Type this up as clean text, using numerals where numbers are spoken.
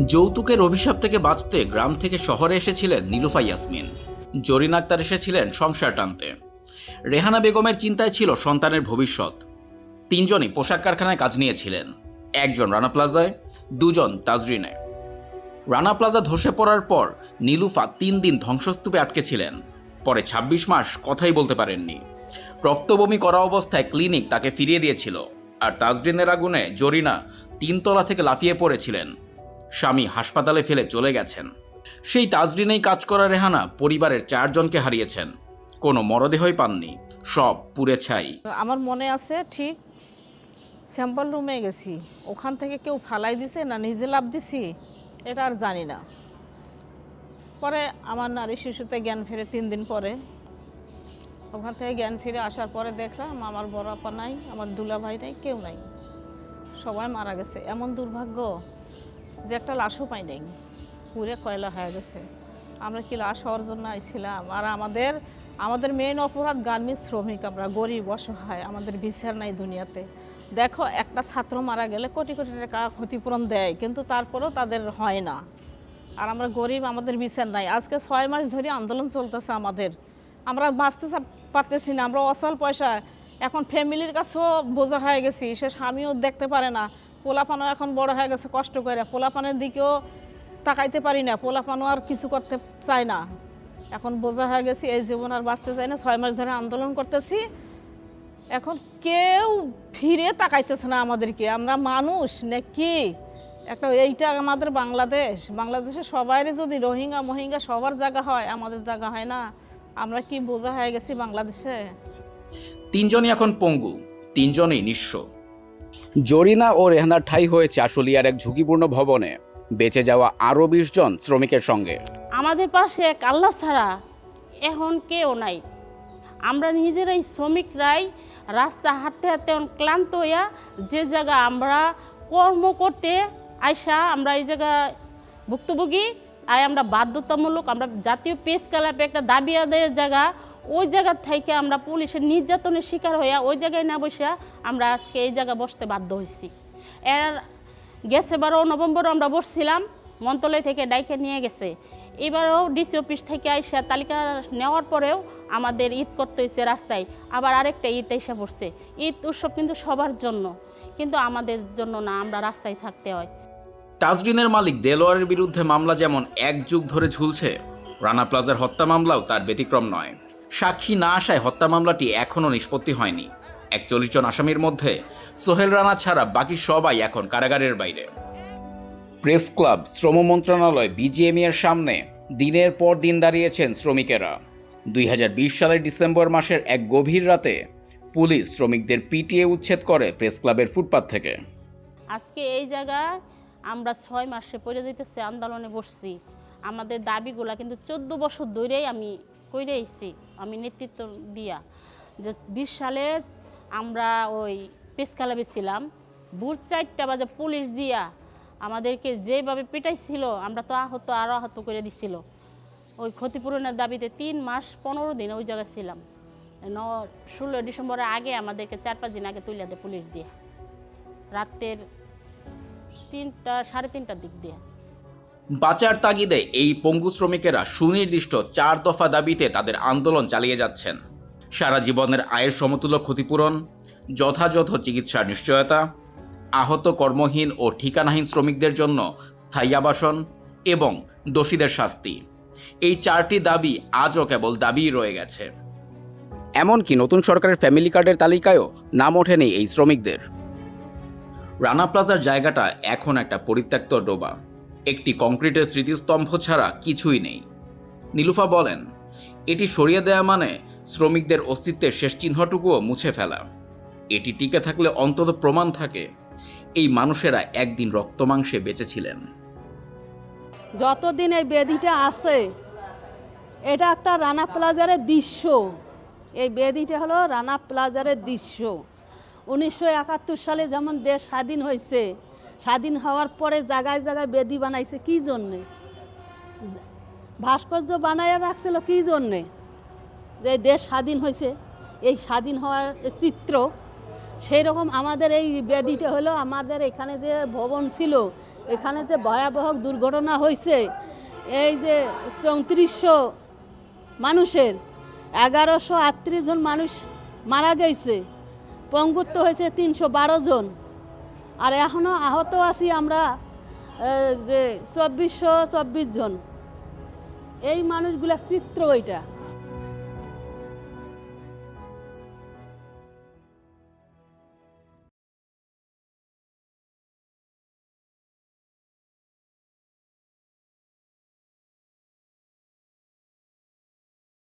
যৌতুকের অভিশাপ থেকে বাঁচতে গ্রাম থেকে শহরে এসেছিলেন নীলুফা ইয়াসমিন। জরিন আক্তার এসেছিলেন সংসার টানতে। রেহানা বেগমের চিন্তায় ছিল সন্তানের ভবিষ্যৎ। তিনজনই পোশাক কারখানায় কাজ নিয়েছিলেন, একজন রানা প্লাজায়, দুজন তাজরিনে। রানা প্লাজা ধসে পড়ার পর নীলুফা 3 দিন ধ্বংসস্তূপে আটকে ছিলেন। পরে 26 মাস কথাই বলতে পারেননি। রক্তবমি করা অবস্থায় ক্লিনিক তাকে ফিরিয়ে দিয়েছিল। আর তাজরিনের আগুনে জরিনা 3 তলা থেকে লাফিয়ে পড়েছিলেন। স্বামী হাসপাতালে ফেলে চলে গেছেন। সেই তাজরিনেই কাজ করা রেহানা পরিবারের 4 জনকে হারিয়েছেন। কোনো মরদেহই পাননি, সব পুড়ে ছাই। আমার মনে আছে ঠিক স্যাম্পল রুমে গেছি, ওখান থেকে কেউ ফালাই দিছে না নিজে লাভ দিছি এটা আর জানি না। পরে আমার নারী শিশুতে জ্ঞান ফিরে 3 দিন পরে, ওখান থেকে জ্ঞান ফিরে আসার পরে দেখলাম আমার বড় আপা নাই, আমার দুলা ভাই নাই, কেউ নাই, সবাই মারা গেছে। এমন দুর্ভাগ্য যে একটা লাশও পাই নাই, পুরে কয়লা হয়ে গেছে। আমরা কি লাশ হওয়ার জন্য আইছিলাম? আর আমাদের মেইন অপরাধ গার্মেন্টস শ্রমিক, আমরা গরিব অসহায়, আমাদের বিচার নাই দুনিয়াতে। দেখো একটা ছাত্র মারা গেলে কোটি কোটি টাকা ক্ষতিপূরণ দেয়, কিন্তু তারপরেও তাদের হয় না। আর আমরা গরিব, আমাদের বিচার নাই। আজকে 6 মাস ধরে আন্দোলন চলতেছে আমাদের, আমরা বাঁচতে পারতেছি না, আমরা অসল পয়সা। এখন ফ্যামিলির কাছেও বোঝা হয়ে গেছি, সে স্বামীও দেখতে পারে না, পোলাপানও এখন বড় হয়ে গেছে কষ্ট করে, পোলাপানের দিকেও তাকাইতে পারি না, পোলাপানও আর কিছু করতে চায় না। এখন বোঝা হয়ে গেছি এই জীবন আর বাঁচতে চাই না। 6 মাস ধরে আন্দোলন করতেছি, এখন কেউ ফিরে তাকাইতেছে না আমাদেরকে। আমরা মানুষ নাকি একটা, এইটা আমাদের বাংলাদেশে সবাইরই যদি রোহিঙ্গা মহিঙ্গা সবার জায়গা হয়, আমাদের জায়গা হয় না। আমরা কি বোঝা হয়ে গেছি বাংলাদেশে। 3 জনই এখন পঙ্গু, 3 জনই নিঃস্ব। জরিনা ও রেহানার ঠাঁই হয়েছে আশুলিয়ার এক ঝুঁকিপূর্ণ ভবনে, বেঁচে যাওয়া আরও 20 জন শ্রমিকের সঙ্গে। আমাদের পাশে এক আল্লাহ ছাড়া এখন কেউ নাই। আমরা নিজেরাই শ্রমিকরাই রাস্তা হাঁটতে হাঁটতে ক্লান্ত হইয়া যে জায়গা আমরা কর্ম করতে আইসা আমরা এই জায়গা ভুক্তভোগী, আর আমরা বাধ্যতামূলক, আমরা জাতীয় প্রেস ক্লাবে একটা দাবি আদায়ের জায়গা, ওই জায়গা থেকে আমরা পুলিশের নির্যাতনের শিকার হইয়া ওই জায়গায় না বসিয়া আমরা আজকে এই জায়গা বসতে বাধ্য হয়েছি। এর গেছে 12 নভেম্বর আমরা বসছিলাম, মন্ত্রণালয় থেকে ডাইকে নিয়ে গেছে। এবারেও ডিসি অফিস থেকে আইসা তালিকা নেওয়ার পরেও আমাদের ঈদ করতে হয়েছে রাস্তায়। আবার আরেকটা ঈদ এসে পড়ছে। ঈদ উৎসব কিন্তু সবার জন্য, কিন্তু আমাদের জন্য না, আমরা রাস্তায় থাকতে হয়। তাজরিনের মালিক দেলোয়ারের বিরুদ্ধে মামলা যেমন 1 যুগ ধরে ঝুলছে, রানা প্লাজার হত্যা মামলাও তার ব্যতিক্রম নয়। সাক্ষী না আসায় হত্যা মামলাটি এখনও নিষ্পত্তি হয়নি। 41 জন আসামির মধ্যে সোহেল রানা ছাড়া বাকি সবাই এখন কারাগারের বাইরে। প্রেস ক্লাব, শ্রম মন্ত্রণালয়, বিজিএমই এর সামনে দিনের পর দিন দাঁড়িয়েছেন শ্রমিকেরা। 2020 সালের ডিসেম্বর মাসের এক গভীর রাতে পুলিশ শ্রমিকদের পিটিয়ে উচ্ছেদ করে প্রেস ক্লাবের ফুটপাত থেকে। আজকে এই জায়গায় আমরা 6 মাসে পড়ে যেতেছে আন্দোলনে বসছি। আমাদের দাবিগুলা কিন্তু 14 বছর ধরেই আমি কইরে আইছি, আমি নেতৃত্ব দিয়া। যে 20 সালে আমরা ওই প্রেস ক্লাবে ছিলাম, ভোর 4টা বাজে পুলিশ দিয়া আমাদেরকে যেভাবে পিটাইছিল, আমরা তো আরও আহত করে দিছিল। ওই ক্ষতিপূরণের দাবিতে 3 মাস 15 দিন ওই জায়গায় ছিলাম। 16 ডিসেম্বরের আগে আমাদেরকে 4-5 দিন আগে তুলে দেয় পুলিশ দিয়ে, রাতের 3টা-3:30টার দিক দিয়ে। বাঁচার তাগিদে এই পঙ্গু শ্রমিকেরা সুনির্দিষ্ট 4 দফা দাবিতে তাদের আন্দোলন চালিয়ে যাচ্ছেন। সারা জীবনের আয়ের সমতুল্য ক্ষতিপূরণ, যথাযথ চিকিৎসার নিশ্চয়তা, আহত কর্মহীন ও ঠিকানাহীন শ্রমিকদের জন্য স্থায়ী আবাসন এবং দোষীদের শাস্তি। এই 4টি দাবি আজও কেবল দাবিই রয়ে গেছে। এমনকি নতুন সরকারের ফ্যামিলি কার্ডের তালিকায়ও নাম ওঠেনি এই শ্রমিকদের। রানা প্লাজার জায়গাটা এখন একটা পরিত্যক্ত ডোবা, একটি কংক্রিটের স্মৃতিস্তম্ভ ছাড়া কিছুই নেই। নীলুফা বলেন, এটি সরিয়ে দেয়া মানে শ্রমিকদের অস্তিত্বের শেষ চিহ্নটুকুও মুছে ফেলা। এটি টিকে থাকলে অন্তত প্রমাণ থাকে এই মানুষেরা একদিন রক্তমাংসে বেঁচেছিলেন। যতদিন এই বেদিটা আছে, এটা একটা রানা প্লাজারের দৃশ্য। এই বেদিটা হলো রানা প্লাজারের দৃশ্য। 1971 সালে যেমন দেশ স্বাধীন হয়েছে, স্বাধীন হওয়ার পরে জায়গায় জায়গায় বেদি বানাইছে কী জন্যে? ভাস্কর্য বানাইয়া রাখছিল কী জন্যে? যে দেশ স্বাধীন হয়েছে, এই স্বাধীন হওয়ার চিত্র। সেই রকম আমাদের এই বেদিটা হলো আমাদের এখানে যে ভবন ছিল, এখানে যে ভয়াবহ দুর্ঘটনা হয়েছে, এই যে 3400 মানুষের 1138 জন মানুষ মারা গেছে, পঙ্গুত্ব হয়েছে 312 জন, আর এখনও আহত আছি আমরা যে 2424 জন। এই মানুষগুলা চিত্র এটা।